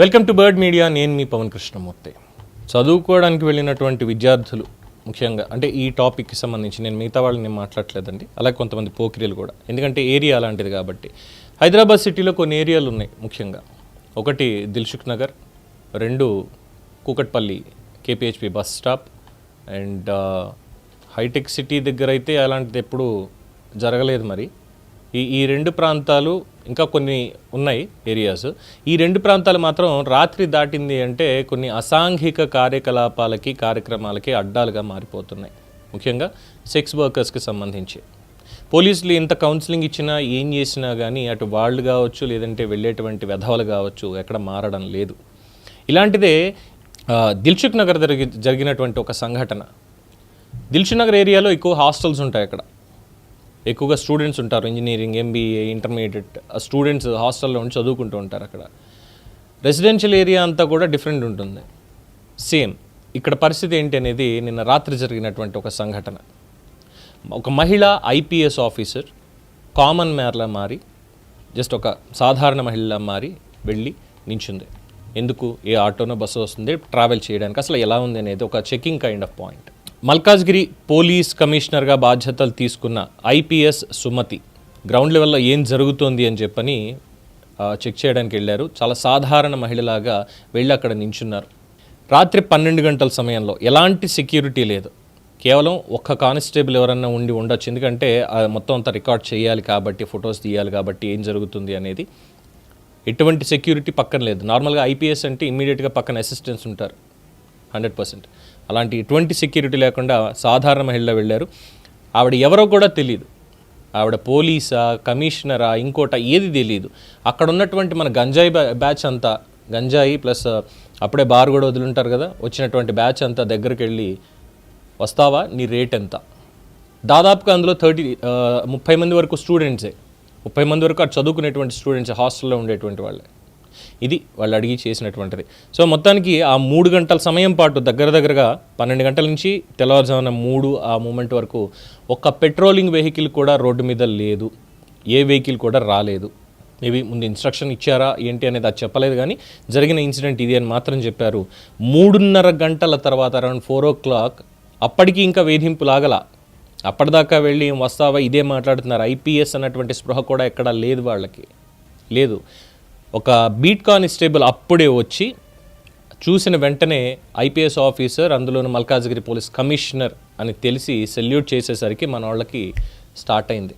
Welcome to bird media. నేను మీ పవన్ కృష్ణమూర్తి. చదువుకోవడానికి వెళ్ళినటువంటి విద్యార్థులు ముఖ్యంగా అంటే ఈ టాపిక్కి సంబంధించి నేను మిగతా వాళ్ళని నేను మాట్లాడలేదండి, అలాగే కొంతమంది పోకిరీలు కూడా, ఎందుకంటే ఏరియా అలాంటిది కాబట్టి. హైదరాబాద్ సిటీలో కొన్ని ఏరియాలు ఉన్నాయి ముఖ్యంగా. ఒకటి Dilsukhnagar, 2 Kukatpally KPHB bus stop, and Hitec City దగ్గర అయితే అలాంటిది ఎప్పుడు జరగలేదు. మరి ఈ 2 ప్రాంతాలు, ఇంకా కొన్ని ఉన్నాయి ఏరియాస్. ఈ 2 ప్రాంతాలు మాత్రం రాత్రి దాటింది అంటే కొన్ని అసాంఘిక కార్యక్రమాలకి అడ్డాలుగా మారిపోతున్నాయి. ముఖ్యంగా సెక్స్ వర్కర్స్కి సంబంధించి పోలీసులు ఎంత కౌన్సిలింగ్ ఇచ్చినా ఏం చేసినా కానీ అటు వాళ్ళు కావచ్చు, లేదంటే వెళ్ళేటువంటి వెధవలు కావచ్చు, ఎక్కడ మారడం లేదు. ఇలాంటిదే దిల్సుఖ్ నగర్ జరిగినటువంటి ఒక సంఘటన. దిల్సుఖ్ నగర్ ఏరియాలో ఎక్కువ హాస్టల్స్ ఉంటాయి. అక్కడ ఎక్కువగా స్టూడెంట్స్ ఉంటారు. ఇంజనీరింగ్, ఎంబీఏ, ఇంటర్మీడియట్ స్టూడెంట్స్ హాస్టల్లో ఉండి చదువుకుంటూ ఉంటారు. అక్కడ రెసిడెన్షియల్ ఏరియా అంతా కూడా డిఫరెంట్ ఉంటుంది. సేమ్ ఇక్కడ పరిస్థితి ఏంటి అనేది నిన్న రాత్రి జరిగినటువంటి ఒక సంఘటన. ఒక మహిళ ఐపీఎస్ ఆఫీసర్ కామన్ మ్యాన్లా మారి, జస్ట్ ఒక సాధారణ మహిళలా మారి వెళ్ళి నించుంది. ఎందుకు? ఏ ఆటోనో బస్సు వస్తుంది ట్రావెల్ చేయడానికి, అసలు ఎలా ఉంది అనేది ఒక checking kind of point. Malkajgiri police కమిషనర్గా బాధ్యతలు తీసుకున్న ఐపీఎస్ సుమతి గ్రౌండ్ లెవెల్లో ఏం జరుగుతోంది అని చెప్పని చెక్ చేయడానికి వెళ్ళారు. చాలా సాధారణ మహిళలాగా వెళ్ళి అక్కడ నించున్నారు. రాత్రి 12 గంటల సమయంలో ఎలాంటి సెక్యూరిటీ లేదు. కేవలం ఒక్క కానిస్టేబుల్ ఎవరన్నా ఉండి ఉండొచ్చు, ఎందుకంటే మొత్తం అంతా రికార్డ్ చేయాలి కాబట్టి, ఫొటోస్ తీయాలి కాబట్టి ఏం జరుగుతుంది అనేది. ఎటువంటి సెక్యూరిటీ పక్కన లేదు. నార్మల్గా ఐపీఎస్ అంటే ఇమ్మీడియట్గా పక్కన అసిస్టెంట్స్ ఉంటారు 100%. అలాంటి ఎటువంటి సెక్యూరిటీ లేకుండా సాధారణ మహిళ వెళ్ళారు. ఆవిడ ఎవరో కూడా తెలియదు. ఆవిడ పోలీసా, కమిషనరా, ఇంకోట ఏది తెలియదు. అక్కడ ఉన్నటువంటి మన గంజాయి బ్యాచ్ అంతా, గంజాయి ప్లస్ అప్పుడే బార్ కూడా వదులుంటారు కదా, వచ్చినటువంటి బ్యాచ్ అంతా దగ్గరికి వెళ్ళి, వస్తావా, నీ రేట్ ఎంత? దాదాపుగా అందులో 30 మంది వరకు స్టూడెంట్సే, 30 మంది వరకు అటు చదువుకునేటువంటి స్టూడెంట్స్, హాస్టల్లో ఉండేటువంటి వాళ్ళే. ఇది వాళ్ళు అడిగి చేసినటువంటిది. సో మొత్తానికి ఆ 3 గంటల సమయం పాటు దగ్గరగా 12 గంటల నుంచి తెల్లవారుజామున 3 ఆ మూమెంట్ వరకు ఒక్క పెట్రోలింగ్ వెహికల్ కూడా రోడ్డు మీద లేదు. ఏ వెహికల్ కూడా రాలేదు. మేబీ ముందు ఇన్స్ట్రక్షన్ ఇచ్చారా ఏంటి అనేది అది చెప్పలేదు, కానీ జరిగిన ఇన్సిడెంట్ ఇది అని మాత్రం చెప్పారు. 3:30 గంటల తర్వాత అరౌండ్ 4 o'clock అప్పటికి ఇంకా వేధింపు లాగల. అప్పటిదాకా వెళ్ళి వస్తావా ఇదే మాట్లాడుతున్నారు. ఐపీఎస్ అన్నటువంటి స్పృహ కూడా ఎక్కడా లేదు, వాళ్ళకి లేదు. ఒక బీట్ కానిస్టేబుల్ అప్పుడే వచ్చి చూసిన వెంటనే ఐపీఎస్ ఆఫీసర్, అందులోని మల్కాజ్గిరి పోలీస్ కమిషనర్ అని తెలిసి సెల్యూట్ చేసేసరికి మన వాళ్ళకి స్టార్ట్ అయింది.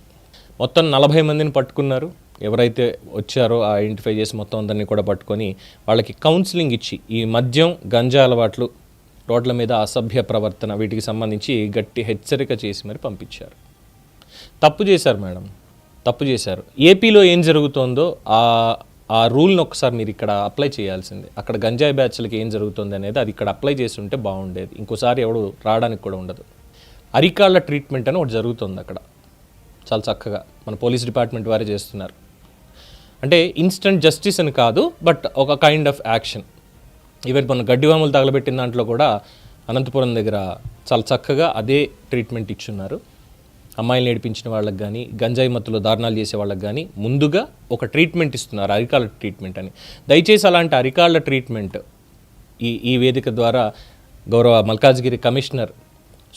మొత్తం 40 మందిని పట్టుకున్నారు. ఎవరైతే వచ్చారో ఐడెంటిఫై చేసి మొత్తం అందరినీ కూడా పట్టుకొని వాళ్ళకి కౌన్సిలింగ్ ఇచ్చి, ఈ మద్యం, గంజా అలవాట్లు, రోడ్ల మీద అసభ్య ప్రవర్తన, వీటికి సంబంధించి గట్టి హెచ్చరిక చేసి మరి పంపించారు. తప్పు చేశారు మేడం, తప్పు చేశారు. ఏపీలో ఏం జరుగుతోందో ఆ రూల్ని ఒకసారి మీరు ఇక్కడ అప్లై చేయాల్సిందే. అక్కడ గంజాయి బ్యాచ్లకి ఏం జరుగుతుంది అనేది అది ఇక్కడ అప్లై చేసి ఉంటే బాగుండేది. ఇంకోసారి ఎవడు రావడానికి కూడా ఉండదు. అరికాళ్ళ ట్రీట్మెంట్ అని ఒకటి జరుగుతుంది అక్కడ, చాలా చక్కగా మన పోలీస్ డిపార్ట్మెంట్ వారే చేస్తున్నారు. అంటే ఇన్స్టంట్ జస్టిస్ అని కాదు, బట్ ఒక కైండ్ ఆఫ్ యాక్షన్. ఈవెన్ మన గడ్డివాములు తగలబెట్టిన దాంట్లో కూడా అనంతపురం దగ్గర చాలా చక్కగా అదే ట్రీట్మెంట్ ఇచ్చున్నారు. అమ్మాయిలు నేర్పించిన వాళ్ళకి కానీ, గంజాయి మత్తులో దారుణాలు చేసే వాళ్ళకి కానీ ముందుగా ఒక ట్రీట్మెంట్ ఇస్తున్నారు, అరికాళ్ళ ట్రీట్మెంట్ అని. దయచేసి అలాంటి అరికాళ్ళ ట్రీట్మెంట్ ఈ వేదిక ద్వారా గౌరవ మల్కాజ్గిరి కమిషనర్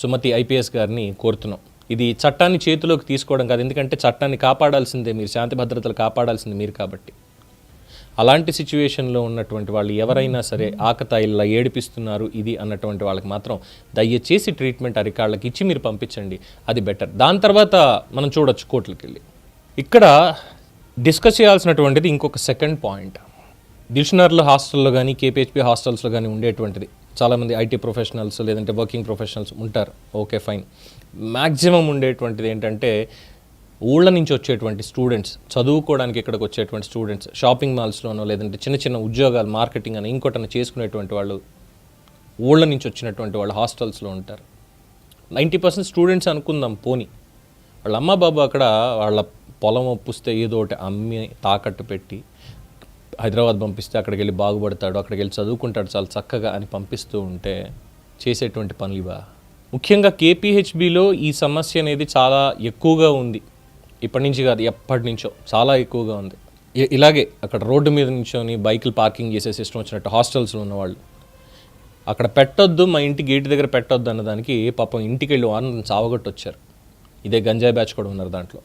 సుమతి ఐపీఎస్ గారిని కోరుతున్నాం. ఇది చట్టాన్ని చేతిలోకి తీసుకోవడం కాదు, ఎందుకంటే చట్టాన్ని కాపాడాల్సిందే మీరు, శాంతి భద్రతలు కాపాడాల్సింది మీరు కాబట్టి. అలాంటి సిచ్యువేషన్లో ఉన్నటువంటి వాళ్ళు ఎవరైనా సరే ఆకతాయిల్లా ఏడిపిస్తున్నారు ఇది అన్నటువంటి వాళ్ళకి మాత్రం దయచేసి ట్రీట్మెంట్ అరికాళ్ళకి ఇచ్చి మీరు పంపించండి, అది బెటర్. దాని తర్వాత మనం చూడొచ్చు కోర్టులకు వెళ్ళి. ఇక్కడ డిస్కస్ చేయాల్సినటువంటిది ఇంకొక సెకండ్ పాయింట్. దిల్సుఖ్నగర్లో హాస్టల్లో కానీ, కేపీహెచ్పి హాస్టల్స్లో కానీ ఉండేటువంటిది చాలామంది ఐటీ ప్రొఫెషనల్స్ లేదంటే వర్కింగ్ ప్రొఫెషనల్స్ ఉంటారు. Okay fine. మ్యాక్సిమం ఉండేటువంటిది ఏంటంటే ఊళ్ళ నుంచి వచ్చేటువంటి స్టూడెంట్స్, చదువుకోవడానికి ఇక్కడికి వచ్చేటువంటి స్టూడెంట్స్, షాపింగ్ మాల్స్లోనో లేదంటే చిన్న చిన్న ఉద్యోగాలు, మార్కెటింగ్ అని ఇంకోటన్నా చేసుకునేటువంటి వాళ్ళు ఊళ్ళ నుంచి వచ్చినటువంటి వాళ్ళు హాస్టల్స్లో ఉంటారు. 90% స్టూడెంట్స్ అనుకుందాం పోని. వాళ్ళ అమ్మ బాబు అక్కడ వాళ్ళ పొలం ఒప్పిస్తే ఏదో ఒకటి అమ్మి తాకట్టు పెట్టి హైదరాబాద్ పంపిస్తే అక్కడికి వెళ్ళి బాగుపడతాడు, అక్కడికి వెళ్ళి చదువుకుంటాడు చాలా చక్కగా అని పంపిస్తూ ఉంటే చేసేటువంటి పనులు ఇవా? ముఖ్యంగా కేపీహెచ్బిలో ఈ సమస్య అనేది చాలా ఎక్కువగా ఉంది. ఇప్పటి నుంచి కాదు, ఎప్పటి నుంచో చాలా ఎక్కువగా ఉంది. ఇలాగే అక్కడ రోడ్డు మీద నించొని బైకులు పార్కింగ్ చేసే సిస్టమ్ వచ్చినట్టు హాస్టల్స్లో ఉన్నవాళ్ళు అక్కడ పెట్టొద్దు, మా ఇంటి గేట్ దగ్గర పెట్టొద్దు అన్నదానికి పాపం ఇంటికి వెళ్ళి వారిని చావగొట్టి వచ్చారు. ఇదే గంజాయి బ్యాచ్ కూడా ఉన్నారు దాంట్లో.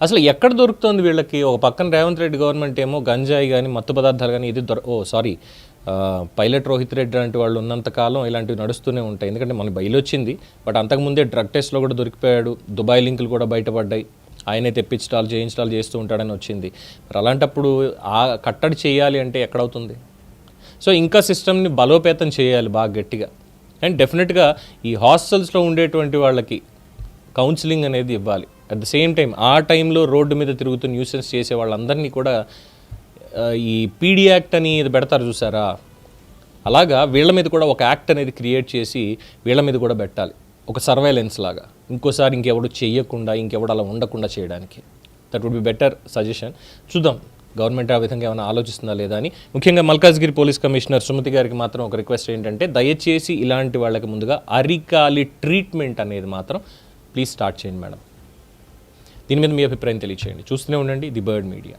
అసలు ఎక్కడ దొరుకుతుంది వీళ్ళకి? ఒక పక్కన రేవంత్ రెడ్డి గవర్నమెంట్ ఏమో గంజాయి కానీ మత్తు పదార్థాలు కానీ ఇది పైలట్ రోహిత్ రెడ్డి లాంటి వాళ్ళు ఉన్నంతకాలం ఇలాంటివి నడుస్తూనే ఉంటాయి. ఎందుకంటే మనకి బయలు వచ్చింది, బట్ అంతకుముందే డ్రగ్ టెస్ట్లో కూడా దొరికిపోయాడు, దుబాయ్ లింకులు కూడా బయటపడ్డాయి, ఆయనే తెప్పించడాలు చేయించడాలు చేస్తూ ఉంటాడని వచ్చింది. మరి అలాంటప్పుడు ఆ కట్టడి చేయాలి అంటే ఎక్కడవుతుంది? సో ఇంకా సిస్టమ్ని బలోపేతం చేయాలి బాగా గట్టిగా. అండ్ డెఫినెట్గా ఈ హాస్టల్స్లో ఉండేటువంటి వాళ్ళకి కౌన్సిలింగ్ అనేది ఇవ్వాలి. అట్ ద సేమ్ టైం ఆ టైంలో రోడ్డు మీద తిరుగుతూ న్యూసెన్స్ చేసే వాళ్ళందరినీ కూడా ఈ పీడీ యాక్ట్ అని ఇది పెడతారు చూసారా, అలాగా వీళ్ళ మీద కూడా ఒక యాక్ట్ అనేది క్రియేట్ చేసి వీళ్ళ మీద కూడా పెట్టాలి, ఒక సర్వైలెన్స్ లాగా. ఇంకోసారి ఇంకెవడు చేయకుండా, ఇంకెవడు అలా ఉండకుండా చేయడానికి. That would be better suggestion. చూద్దాం గవర్నమెంట్ ఆ విధంగా ఏమైనా ఆలోచిస్తుందా లేదా అని. ముఖ్యంగా మల్కాజ్గిరి పోలీస్ కమిషనర్ సుమతి గారికి మాత్రం ఒక రిక్వెస్ట్ ఏంటంటే, దయచేసి ఇలాంటి వాళ్ళకి ముందుగా అరికాలి ట్రీట్మెంట్ అనేది మాత్రం ప్లీజ్ స్టార్ట్ చేయండి మేడం. దీని మీద మీ అభిప్రాయం తెలియచేయండి. చూస్తూనే ఉండండి ది బర్డ్ మీడియా.